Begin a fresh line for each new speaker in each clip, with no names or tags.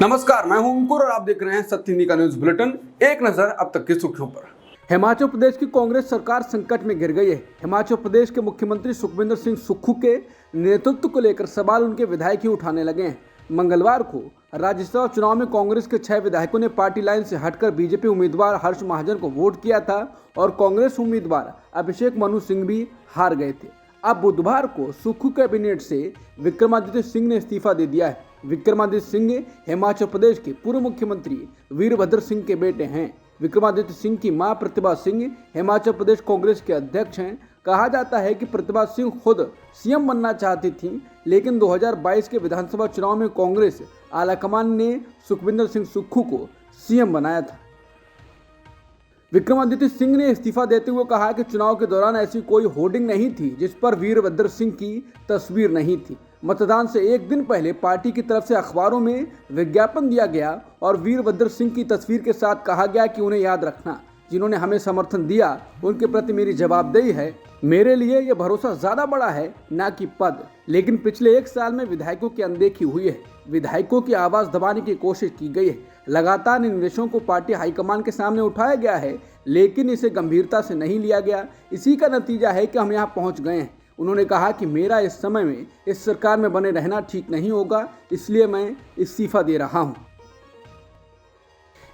नमस्कार, मैं हूं अंकुर और आप देख रहे हैं सत्य हिंदी का न्यूज बुलेटिन। एक नजर अब तक की सुर्खियों पर। हिमाचल प्रदेश की कांग्रेस सरकार संकट में घिर गई है। हिमाचल प्रदेश के मुख्यमंत्री सुखविंदर सिंह सुक्खू के नेतृत्व को लेकर सवाल उनके विधायक ही उठाने लगे हैं। मंगलवार को राज्यसभा चुनाव में कांग्रेस के 6 विधायकों ने पार्टी लाइन से हटकर बीजेपी उम्मीदवार हर्ष महाजन को वोट किया था और कांग्रेस उम्मीदवार अभिषेक मनु सिंह भी हार गए थे। अब बुधवार को सुक्खू कैबिनेट से विक्रमादित्य सिंह ने इस्तीफा दे दिया है। विक्रमादित्य सिंह हिमाचल प्रदेश के पूर्व मुख्यमंत्री वीरभद्र सिंह के बेटे हैं। विक्रमादित्य सिंह की मां प्रतिभा सिंह हिमाचल प्रदेश कांग्रेस के अध्यक्ष हैं। कहा जाता है कि प्रतिभा सिंह खुद सीएम बनना चाहती थीं, लेकिन 2022 के विधानसभा चुनाव में कांग्रेस आलाकमान ने सुखविंदर सिंह सुक्खू को सीएम बनाया था। विक्रमादित्य सिंह ने इस्तीफा देते हुए कहा कि चुनाव के दौरान ऐसी कोई होर्डिंग नहीं थी जिस पर वीरभद्र सिंह की तस्वीर नहीं थी। मतदान से एक दिन पहले पार्टी की तरफ से अखबारों में विज्ञापन दिया गया और वीरभद्र सिंह की तस्वीर के साथ कहा गया कि उन्हें याद रखना, जिन्होंने हमें समर्थन दिया उनके प्रति मेरी जवाबदेही है। मेरे लिए यह भरोसा ज्यादा बड़ा है ना कि पद। लेकिन पिछले 1 साल में विधायकों की अनदेखी हुई है। विधायकों की आवाज दबाने की कोशिश की गई है। लगातार इन विषयों को पार्टी हाईकमान के सामने उठाया गया है, लेकिन इसे गंभीरता से नहीं लिया गया। इसी का नतीजा है कि हम यहाँ पहुँच गए हैं। उन्होंने कहा कि मेरा इस समय में इस सरकार में बने रहना ठीक नहीं होगा, इसलिए मैं इस्तीफा दे रहा हूँ।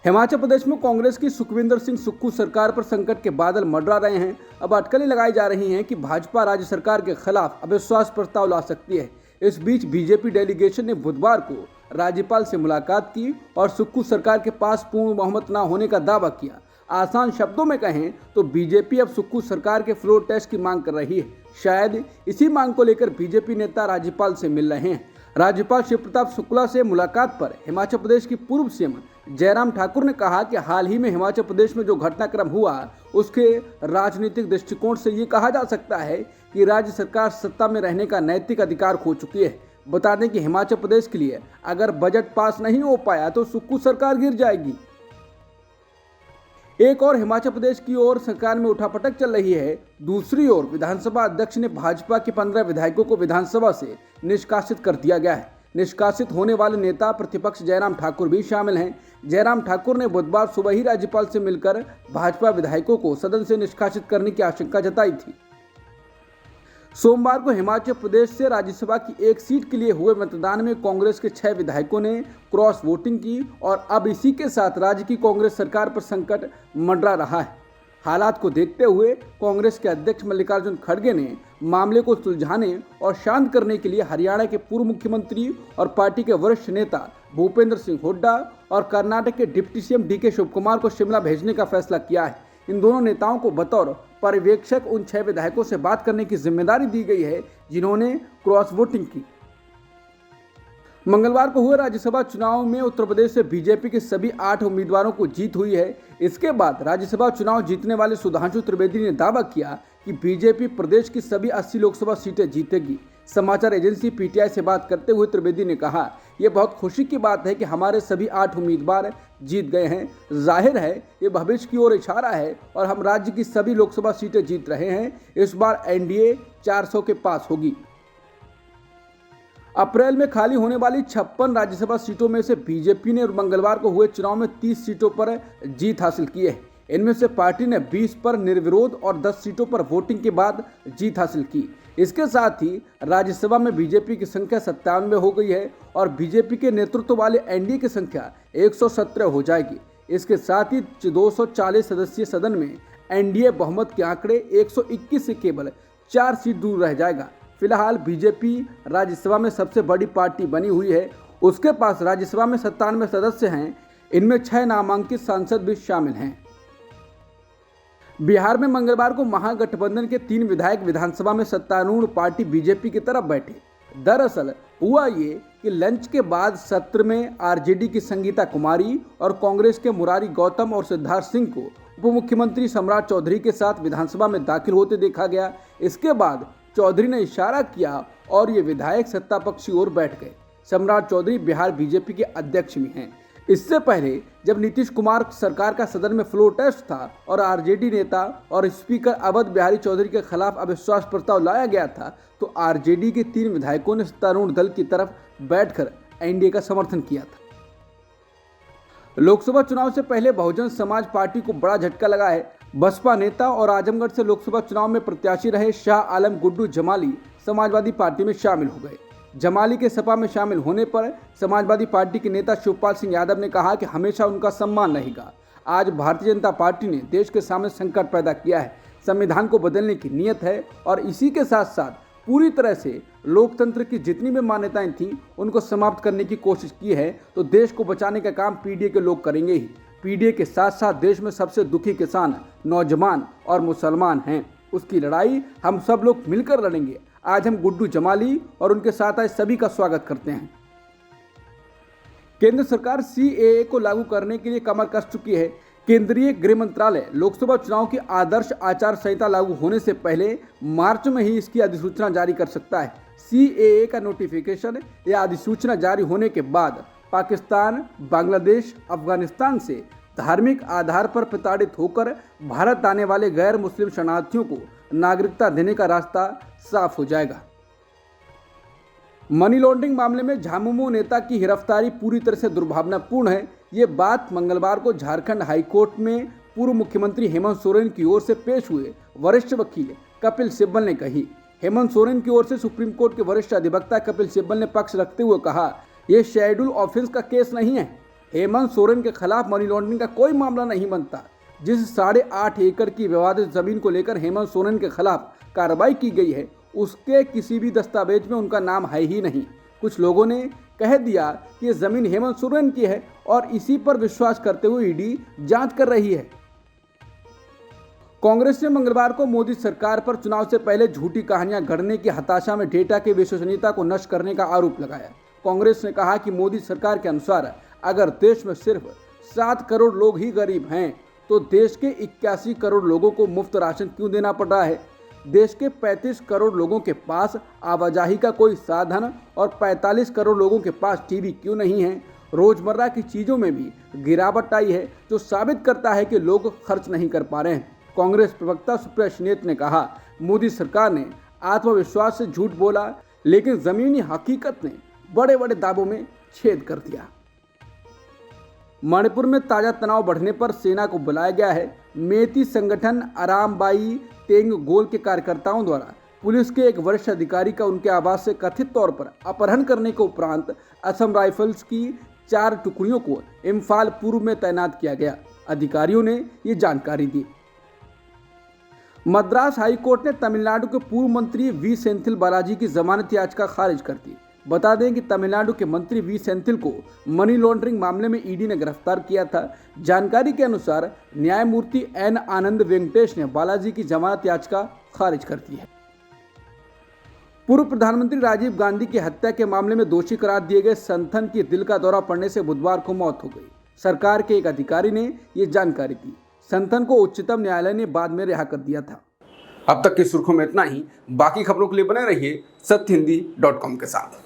हिमाचल प्रदेश में कांग्रेस की सुखविंदर सिंह सुक्खू सरकार पर संकट के बादल मंडरा रहे हैं। अब अटकलें लगाई जा रही हैं कि भाजपा राज्य सरकार के खिलाफ अविश्वास प्रस्ताव ला सकती है। इस बीच बीजेपी डेलीगेशन ने बुधवार को राज्यपाल से मुलाकात की और सुक्खू सरकार के पास पूर्ण बहुमत न होने का दावा किया। आसान शब्दों में कहें तो बीजेपी अब सुक्खू सरकार के फ्लोर टेस्ट की मांग कर रही है। शायद इसी मांग को लेकर बीजेपी नेता राज्यपाल से मिल रहे हैं। राज्यपाल शिव प्रताप शुक्ला से मुलाकात पर हिमाचल प्रदेश की पूर्व सीएम जयराम ठाकुर ने कहा कि हाल ही में हिमाचल प्रदेश में जो घटनाक्रम हुआ उसके राजनीतिक दृष्टिकोण से ये कहा जा सकता है कि राज्य सरकार सत्ता में रहने का नैतिक अधिकार खो चुकी है। बता दें कि हिमाचल प्रदेश के लिए अगर बजट पास नहीं हो पाया तो सुक्खू सरकार गिर जाएगी। एक और हिमाचल प्रदेश की ओर सरकार में उठापटक चल रही है। दूसरी ओर विधानसभा अध्यक्ष ने भाजपा के 15 विधायकों को विधानसभा से निष्कासित कर दिया गया है। निष्कासित होने वाले नेता प्रतिपक्ष जयराम ठाकुर भी शामिल हैं। जयराम ठाकुर ने बुधवार सुबह ही राज्यपाल से मिलकर भाजपा विधायकों को सदन से निष्कासित करने की आशंका जताई थी। सोमवार को हिमाचल प्रदेश से राज्यसभा की एक सीट के लिए हुए मतदान में कांग्रेस के 6 विधायकों ने क्रॉस वोटिंग की और अब इसी के साथ राज्य की कांग्रेस सरकार पर संकट मंडरा रहा है। हालात को देखते हुए कांग्रेस के अध्यक्ष मल्लिकार्जुन खड़गे ने मामले को सुलझाने और शांत करने के लिए हरियाणा के पूर्व मुख्यमंत्री और पार्टी के वरिष्ठ नेता भूपेंद्र सिंह हुड्डा और कर्नाटक के डिप्टी सीएम डीके शिवकुमार को शिमला भेजने का फैसला किया है। इन दोनों नेताओं को बतौर पर्यवेक्षक उन 6 विधायकों से बात करने की जिम्मेदारी दी गई है जिन्होंने क्रॉस वोटिंग की। मंगलवार को हुए राज्यसभा चुनाव में उत्तर प्रदेश से बीजेपी के सभी 8 उम्मीदवारों को जीत हुई है। इसके बाद राज्यसभा चुनाव जीतने वाले सुधांशु त्रिवेदी ने दावा किया कि बीजेपी प्रदेश की सभी 80 लोकसभा सीटें जीतेगी। समाचार एजेंसी पीटीआई से बात करते हुए त्रिवेदी ने कहा, यह बहुत खुशी की बात है कि हमारे सभी 8 उम्मीदवार जीत गए हैं। जाहिर है ये भविष्य की ओर इशारा है और हम राज्य की सभी लोकसभा सीटें जीत रहे हैं। इस बार एनडीए 400 के पास होगी। अप्रैल में खाली होने वाली 56 राज्यसभा सीटों में से बीजेपी ने मंगलवार को हुए चुनाव में 30 सीटों पर जीत हासिल की है। इनमें से पार्टी ने 20 पर निर्विरोध और 10 सीटों पर वोटिंग के बाद जीत हासिल की। इसके साथ ही राज्यसभा में बीजेपी की संख्या 97 हो गई है और बीजेपी के नेतृत्व वाले एनडीए की संख्या 117 हो जाएगी। इसके साथ ही 240 सदस्यीय सदन में एनडीए बहुमत के आंकड़े 121 से केवल 4 सीट दूर रह जाएगा। फिलहाल बीजेपी राज्यसभा में सबसे बड़ी पार्टी बनी हुई है। उसके पास राज्यसभा में 97 सदस्य हैं। इनमें 6 नामांकित सांसद भी शामिल हैं। बिहार में मंगलवार को महागठबंधन के 3 विधायक विधानसभा में सत्तारूढ़ पार्टी बीजेपी की तरफ बैठे। दरअसल हुआ ये कि लंच के बाद सत्र में आरजेडी की संगीता कुमारी और कांग्रेस के मुरारी गौतम और सिद्धार्थ सिंह को उप मुख्यमंत्री सम्राट चौधरी के साथ विधानसभा में दाखिल होते देखा गया। इसके बाद चौधरी ने इशारा किया और ये विधायक सत्ता पक्ष की ओर बैठ गए। सम्राट चौधरी बिहार बीजेपी के अध्यक्ष भी हैं। इससे पहले जब नीतीश कुमार सरकार का सदन में फ्लोर टेस्ट था और आरजेडी नेता और स्पीकर अवध बिहारी चौधरी के खिलाफ अविश्वास प्रस्ताव लाया गया था, तो आरजेडी के 3 विधायकों ने सत्तारूढ़ दल की तरफ बैठकर एनडीए का समर्थन किया था। लोकसभा चुनाव से पहले बहुजन समाज पार्टी को बड़ा झटका लगा है। बसपा नेता और आजमगढ़ से लोकसभा चुनाव में प्रत्याशी रहे शाह आलम गुड्डू जमाली समाजवादी पार्टी में शामिल हो गए। जमाली के सपा में शामिल होने पर समाजवादी पार्टी के नेता शिवपाल सिंह यादव ने कहा कि हमेशा उनका सम्मान रहेगा। आज भारतीय जनता पार्टी ने देश के सामने संकट पैदा किया है, संविधान को बदलने की नीयत है और इसी के साथ साथ पूरी तरह से लोकतंत्र की जितनी भी मान्यताएं थीं उनको समाप्त करने की कोशिश की है। तो देश को बचाने का काम पीडीए के लोग करेंगे ही। पीडीए के साथ साथ देश में सबसे दुखी किसान, नौजवान और मुसलमान हैं। उसकी लड़ाई हम सब लोग मिलकर लड़ेंगे। आज हम गुड्डू जमाली और उनके साथ आए सभी का स्वागत करते हैं। केंद्र सरकार सीएए को लागू करने के लिए कमर कस चुकी है। केंद्रीय गृह मंत्रालय लोकसभा चुनाव की आदर्श आचार संहिता लागू होने से पहले मार्च में ही इसकी अधिसूचना जारी कर सकता है। सीएए का नोटिफिकेशन या अधिसूचना जारी होने के बाद पाकिस्तान, बांग्लादेश, अफगानिस्तान से धार्मिक आधार पर प्रताड़ित होकर भारत आने वाले गैर मुस्लिम शरणार्थियों को नागरिकता देने का रास्ता साफ हो जाएगा। मनी लॉन्ड्रिंग मामले में झामुमो नेता की गिरफ्तारी पूरी तरह से दुर्भावनापूर्ण है। ये बात मंगलवार को झारखंड हाईकोर्ट में पूर्व मुख्यमंत्री हेमंत सोरेन की ओर से पेश हुए वरिष्ठ वकील कपिल सिब्बल ने कही। हेमंत सोरेन की ओर से सुप्रीम कोर्ट के वरिष्ठ अधिवक्ता कपिल सिब्बल ने पक्ष रखते हुए कहा, यह शेड्यूल ऑफेंस का केस नहीं है। हेमंत सोरेन के खिलाफ मनी लॉन्ड्रिंग का कोई मामला नहीं बनता। जिस 8.5 एकड़ की विवादित जमीन को लेकर हेमंत सोरेन के खिलाफ कार्रवाई की गई है उसके किसी भी दस्तावेज में उनका नाम है ही नहीं। कुछ लोगों ने कह दिया कि ये जमीन हेमंत सोरेन की है और इसी पर विश्वास करते हुए ईडी जांच कर रही है। कांग्रेस ने मंगलवार को मोदी सरकार पर चुनाव से पहले झूठी कहानियां गढ़ने की हताशा में डेटा की विश्वसनीयता को नष्ट करने का आरोप लगाया। कांग्रेस ने कहा कि मोदी सरकार के अनुसार अगर देश में सिर्फ 7 करोड़ लोग ही गरीब हैं तो देश के 81 करोड़ लोगों को मुफ्त राशन क्यों देना पड़ रहा है। देश के 35 करोड़ लोगों के पास आवाजाही का कोई साधन और 45 करोड़ लोगों के पास टीवी क्यों नहीं है। रोजमर्रा की चीज़ों में भी गिरावट आई है जो साबित करता है कि लोग खर्च नहीं कर पा रहे हैं। कांग्रेस प्रवक्ता सुप्रिया श्रीनेत ने कहा, मोदी सरकार ने आत्मविश्वास से झूठ बोला लेकिन जमीनी हकीकत ने बड़े बड़े दावों में छेद कर दिया। मणिपुर में ताजा तनाव बढ़ने पर सेना को बुलाया गया है। मेती संगठन अरामबाई तेंग गोल के कार्यकर्ताओं द्वारा पुलिस के एक वरिष्ठ अधिकारी का उनके आवास से कथित तौर पर अपहरण करने के उपरांत असम राइफल्स की 4 टुकड़ियों को इम्फाल पूर्व में तैनात किया गया। अधिकारियों ने ये जानकारी दी। मद्रास हाईकोर्ट ने तमिलनाडु के पूर्व मंत्री वी सेंथिल बालाजी की जमानत याचिका खारिज कर दी। बता दें कि तमिलनाडु के मंत्री वी सेंथिल को मनी लॉन्ड्रिंग मामले में ईडी ने गिरफ्तार किया था। जानकारी के अनुसार न्यायमूर्ति एन आनंद वेंकटेश ने बालाजी की जमानत याचिका खारिज कर दी है। पूर्व प्रधानमंत्री राजीव गांधी की हत्या के मामले में दोषी करार दिए गए संथन की दिल का दौरा पड़ने से बुधवार को मौत हो गई। सरकार के एक अधिकारी ने ये जानकारी दी। संथन को उच्चतम न्यायालय ने बाद में रिहा कर दिया था। अब तक की सुर्खियों में इतना ही। बाकी खबरों के लिए बने रहिए सत्यहिंदी.com के साथ।